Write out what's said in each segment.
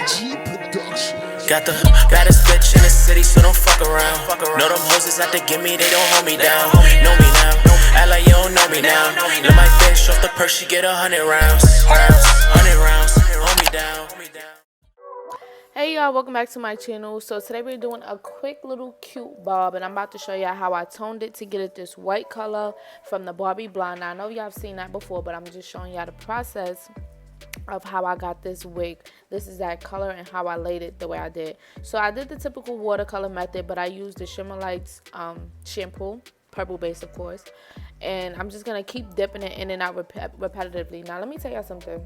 Got the baddest bitch in the city, so don't fuck around. Know them hoes is out to get me, they don't hold me down. Know me now, act like you don't know me now. Let my bitch off the purse, she get 100 rounds. 100 rounds, hold me down. Hey y'all, welcome back to my channel. So today we're doing a quick little cute bob, and I'm about to show y'all how I toned it to get it this white color from the Barbie blonde. Now, I know y'all have seen that before, but I'm just showing y'all the process of how I got this wig. This is that color and how I laid it the way I did. So I did the typical watercolor method, but I used the Shimmer Lights shampoo, purple base of course, and I'm just gonna keep dipping it in and out repetitively. Now let me tell y'all something.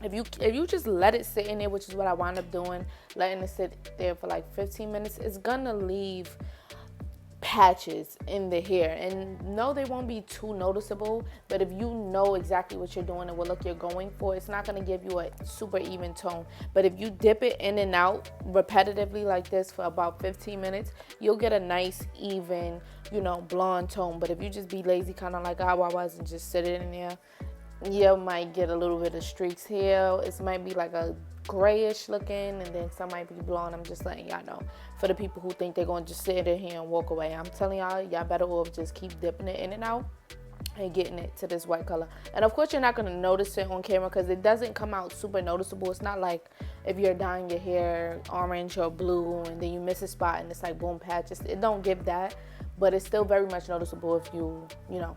If you just let it sit in there, which is what I wound up doing, letting it sit there for like 15 minutes, it's gonna leave patches in the hair. And no, they won't be too noticeable, but if you know exactly what you're doing and what look you're going for, it's not gonna give you a super even tone. But if you dip it in and out repetitively like this for about 15 minutes, you'll get a nice even, blonde tone. But if you just be lazy, kind of like how I was, and just sit it in there, you might get a little bit of streaks here. It might be like a grayish looking, and then some might be blonde. I'm just letting y'all know. For the people who think they're going to just sit in here and walk away, I'm telling y'all better off just keep dipping it in and out and getting it to this white color. And of course, you're not going to notice it on camera because it doesn't come out super noticeable. It's not like if you're dyeing your hair orange or blue and then you miss a spot and it's like boom patches. It don't give that, but it's still very much noticeable if you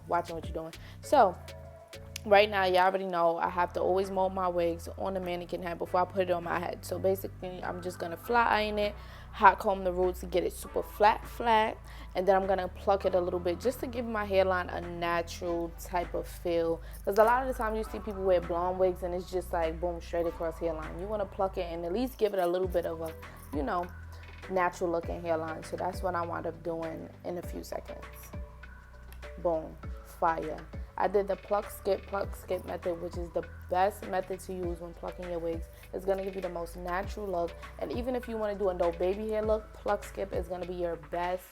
watching what you're doing. So right now, y'all already know I have to always mold my wigs on the mannequin head before I put it on my head. So basically, I'm just going to flat iron it, hot comb the roots to get it super flat. And then I'm going to pluck it a little bit just to give my hairline a natural type of feel. Because a lot of the time you see people wear blonde wigs and it's just like boom, straight across hairline. You want to pluck it and at least give it a little bit of a, natural looking hairline. So that's what I wound up doing in a few seconds. Boom, fire. I did the pluck skip method, which is the best method to use when plucking your wigs. It's going to give you the most natural look. And even if you want to do a no baby hair look, pluck skip is going to be your best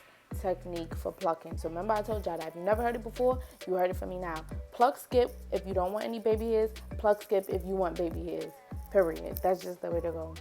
technique for plucking. So remember I told y'all that if you've never heard it before, you heard it from me now. Pluck skip if you don't want any baby hairs. Pluck skip if you want baby hairs. Period. That's just the way to go.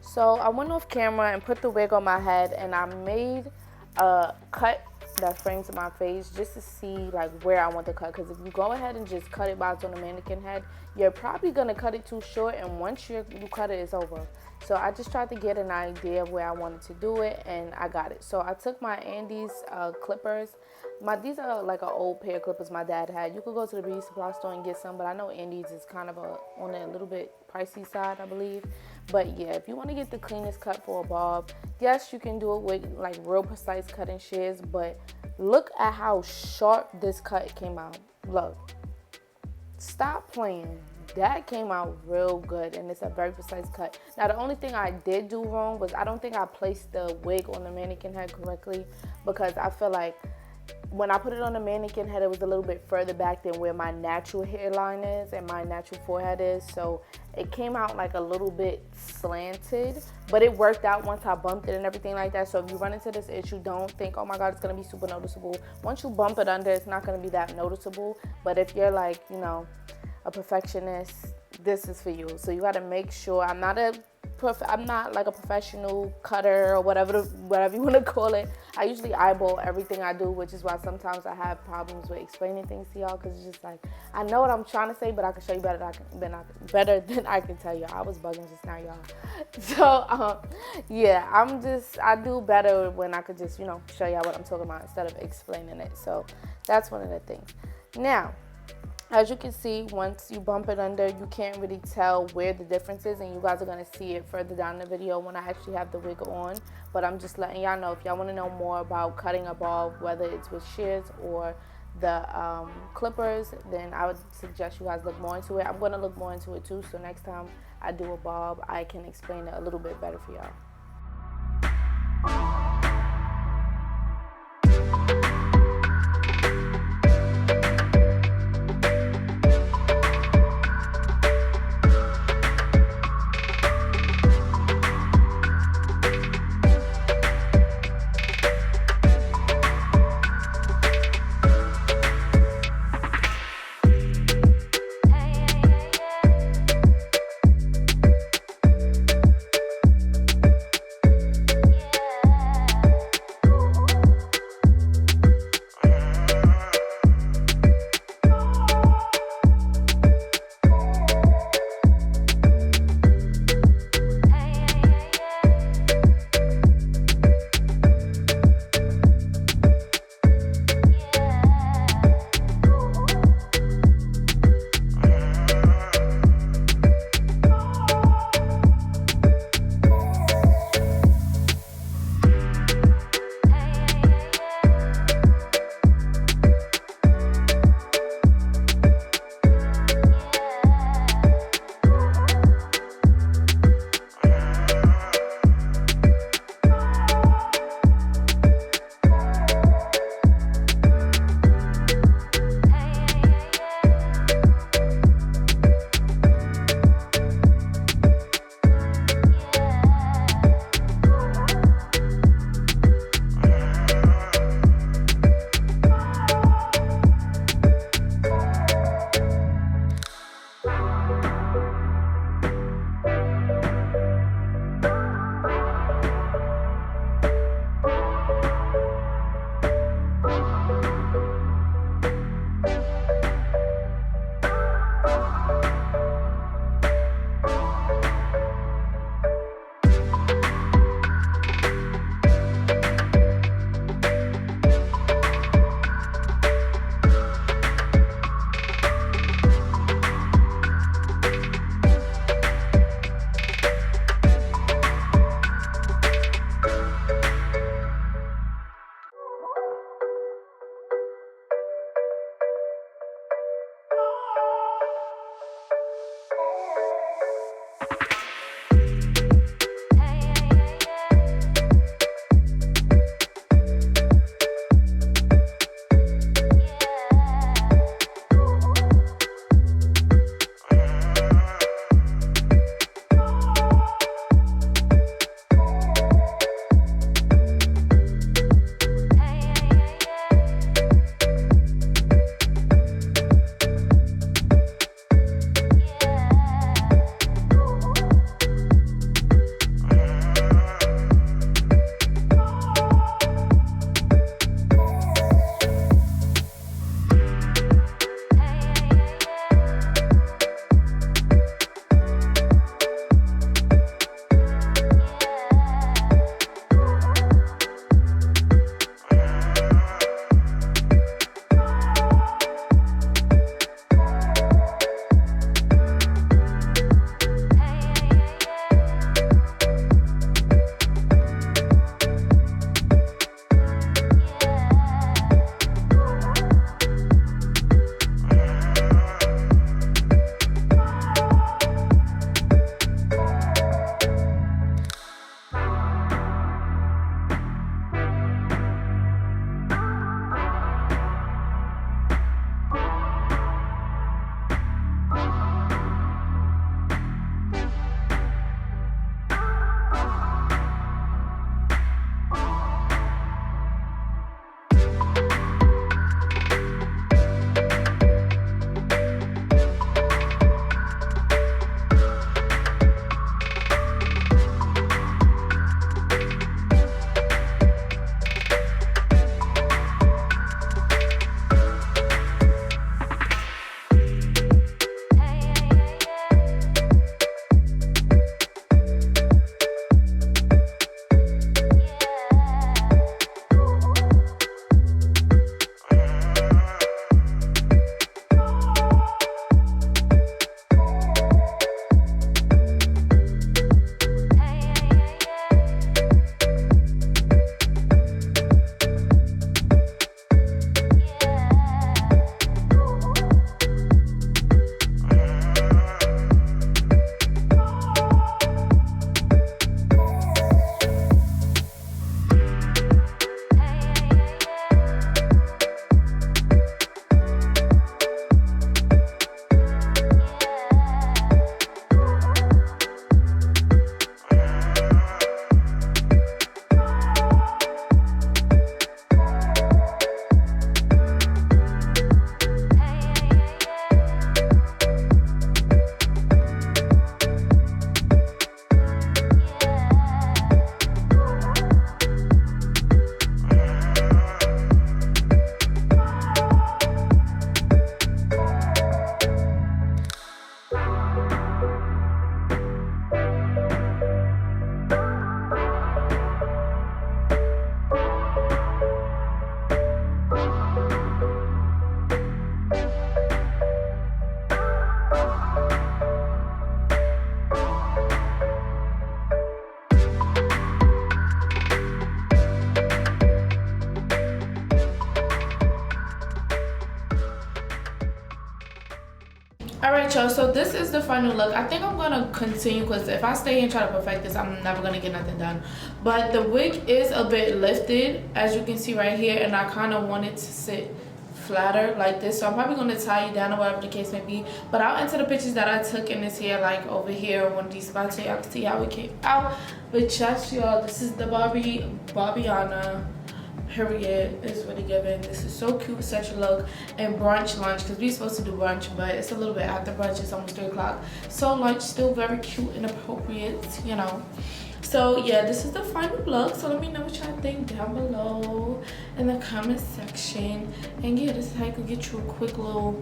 So I went off camera and put the wig on my head, and I made a cut that frames my face just to see like where I want the cut. Because if you go ahead and just cut it while it's on the mannequin head, you're probably gonna cut it too short, and once you cut it, it's over. So I just tried to get an idea of where I wanted to do it, and I got it. So I took my Andes clippers. These are like an old pair of clippers my dad had. You could go to the beauty supply store and get some, but I know Andes is kind of on a little bit pricey side, I believe. But yeah, if you want to get the cleanest cut for a bob, yes, you can do it with like real precise cutting shears, but look at how sharp this cut came out. Look, stop playing. That came out real good, and it's a very precise cut. Now, the only thing I did do wrong was I don't think I placed the wig on the mannequin head correctly, because I feel like when I put it on the mannequin head, it was a little bit further back than where my natural hairline is and my natural forehead is. So it came out like a little bit slanted, but it worked out once I bumped it and everything like that. So if you run into this issue, don't think, oh my God, it's gonna be super noticeable. Once you bump it under, it's not gonna be that noticeable. But if you're like, you know, a perfectionist, this is for you. So you gotta make sure, I'm not like a professional cutter or whatever you want to call it. I usually eyeball everything I do, which is why sometimes I have problems with explaining things to y'all, because it's just like, I know what I'm trying to say, but I can show you better than I can tell you. I was bugging just now, y'all. So yeah, I do better when I could just, you know, show y'all what I'm talking about instead of explaining it. So that's one of the things. Now, as you can see, once you bump it under, you can't really tell where the difference is, and you guys are going to see it further down the video when I actually have the wig on. But I'm just letting y'all know, if y'all want to know more about cutting a bob, whether it's with shears or the clippers, then I would suggest you guys look more into it. I'm going to look more into it too, so next time I do a bob, I can explain it a little bit better for y'all. Alright, y'all, so this is the final look. I think I'm gonna continue because if I stay here and try to perfect this, I'm never gonna get nothing done. But the wig is a bit lifted, as you can see right here, and I kind of want it to sit flatter like this, so I'm probably going to tie you down or whatever the case may be. But I'll enter the pictures that I took in this hair, like over here on one of these spots, so y'all can see how it came out. But just y'all, this is the Barbiana. Period. Is really giving. This is so cute, such a look. And brunch lunch, because we're supposed to do brunch, but it's a little bit after brunch. It's almost 3 o'clock, so lunch still very cute and appropriate, you know. So yeah, this is the final look. So let me know what y'all think down below in the comment section. And yeah, this is how you can get you a quick little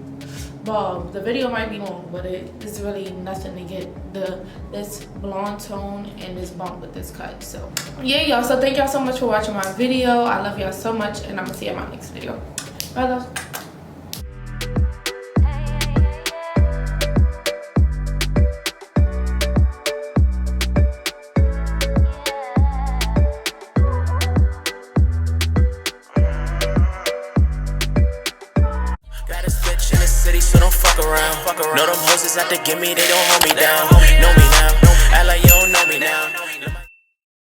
bob. The video might be long, but it is really nothing to get this blonde tone and this bump with this cut. So yeah, y'all, so thank y'all so much for watching my video. I love y'all so much, and I'm gonna see you in my next video. Bye, love. So don't fuck around. Know them hoes is out to get me, they don't hold me down. Know me now, act like you don't know me now.